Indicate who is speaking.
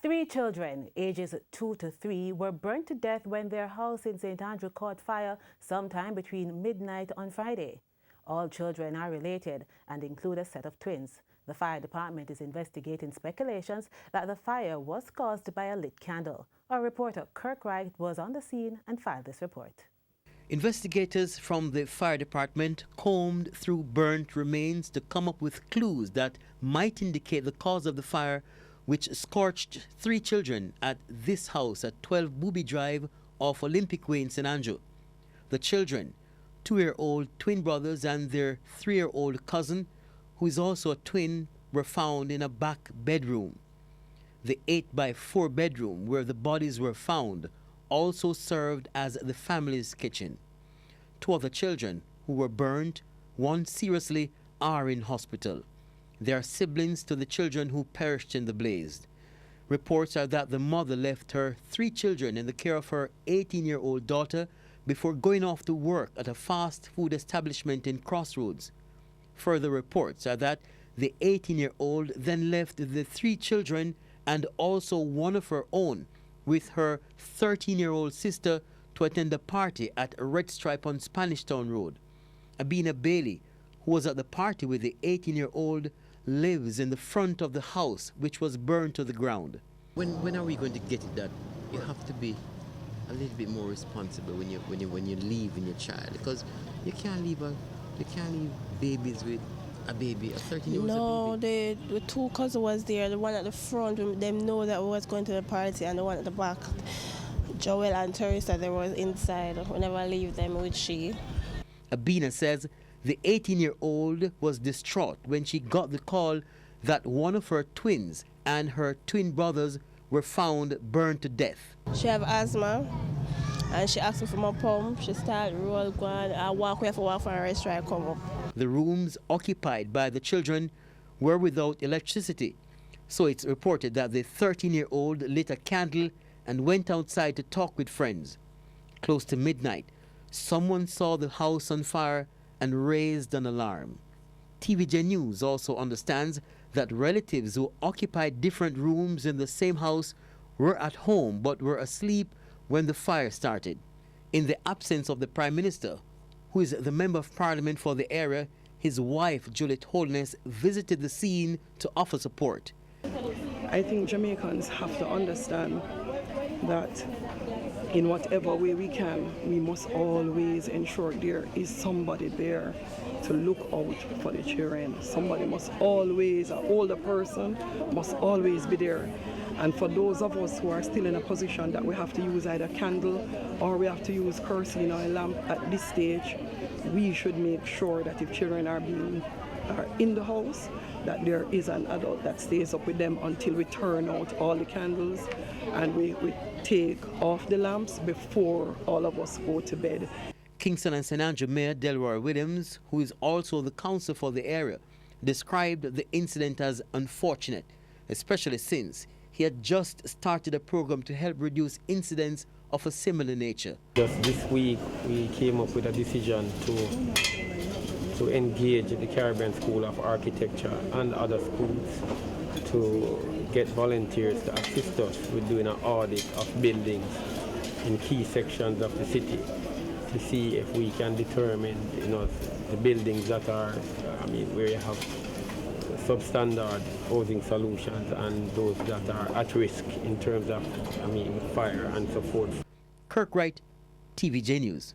Speaker 1: 3 children, ages 2 to 3, were burnt to death when their house in St. Andrew caught fire sometime between midnight on Friday. All children are related and include a set of twins. The fire department is investigating speculations that the fire was caused by a lit candle. Our reporter KIRK WRIGHT was on the scene and filed this report.
Speaker 2: Investigators from the fire department combed through burnt remains to come up with clues that might indicate the cause of the fire, which scorched 3 children at this house at 12 Booby Drive off Olympic Way in St. Andrew. The children, 2-year-old twin brothers and their 3-year-old cousin, who is also a twin, were found in a back bedroom. The 8x4 bedroom where the bodies were found also served as the family's kitchen. 2 other children who were burned, one seriously, are in hospital. They are siblings to the children who perished in the blaze. Reports are that the mother left her 3 children in the care of her 18-year-old daughter before going off to work at a fast food establishment in Crossroads. Further reports are that the 18-year-old then left the 3 children and also one of her own with her 13-year-old sister to attend a party at a Red Stripe on Spanish Town Road. ABENA Bailey, who was at the party with the 18-year-old, lives in the front of the house, which was burned to the ground. When are we going to get it that you have to be a little bit more responsible when you leave in your child, because you can't leave babies with a baby, a 13-year-old
Speaker 3: No, the 2 cousins was there. The one at the front, them know that we was going to the party, and the one at the back, Joel and Teresa, they were inside. Whenever I leave them with she.
Speaker 2: ABENA says the 18-year-old was distraught when she got the call that one of her twins and her twin brothers were found burned to death.
Speaker 3: She have asthma, and she asked me for my pump. She started roll, go on, I walk away for a rest, try to come up.
Speaker 2: The rooms occupied by the children were without electricity, so it's reported that the 13-year-old lit a candle and went outside to talk with friends. Close to midnight, someone saw the house on fire and raised an alarm. TVJ News also understands that relatives who occupied different rooms in the same house were at home but were asleep when the fire started. In the absence of the Prime Minister, who is the Member of Parliament for the area, his wife, Juliet Holness, visited the scene to offer support.
Speaker 4: I think Jamaicans have to understand that in whatever way we can, we must always ensure there is somebody there to look out for the children. Somebody must always, an older person must always be there. And for those of us who are still in a position that we have to use either candle or we have to use kerosene or a lamp at this stage, we should make sure that if children are in the house, that there is an adult that stays up with them until we turn out all the candles and we take off the lamps before all of us go to bed.
Speaker 2: Kingston and St. Andrew Mayor DELROY Williams, who is also the council for the area, described the incident as unfortunate, especially since he had just started a program to help reduce incidents of a similar nature.
Speaker 5: Just this week, we came up with a decision to engage the Caribbean School of Architecture and other schools to get volunteers to assist us with doing an audit of buildings in key sections of the city to see if we can determine, the buildings that are, where you have substandard housing solutions and those that are at risk in terms of, fire and so forth.
Speaker 2: KIRK WRIGHT, TVJ News.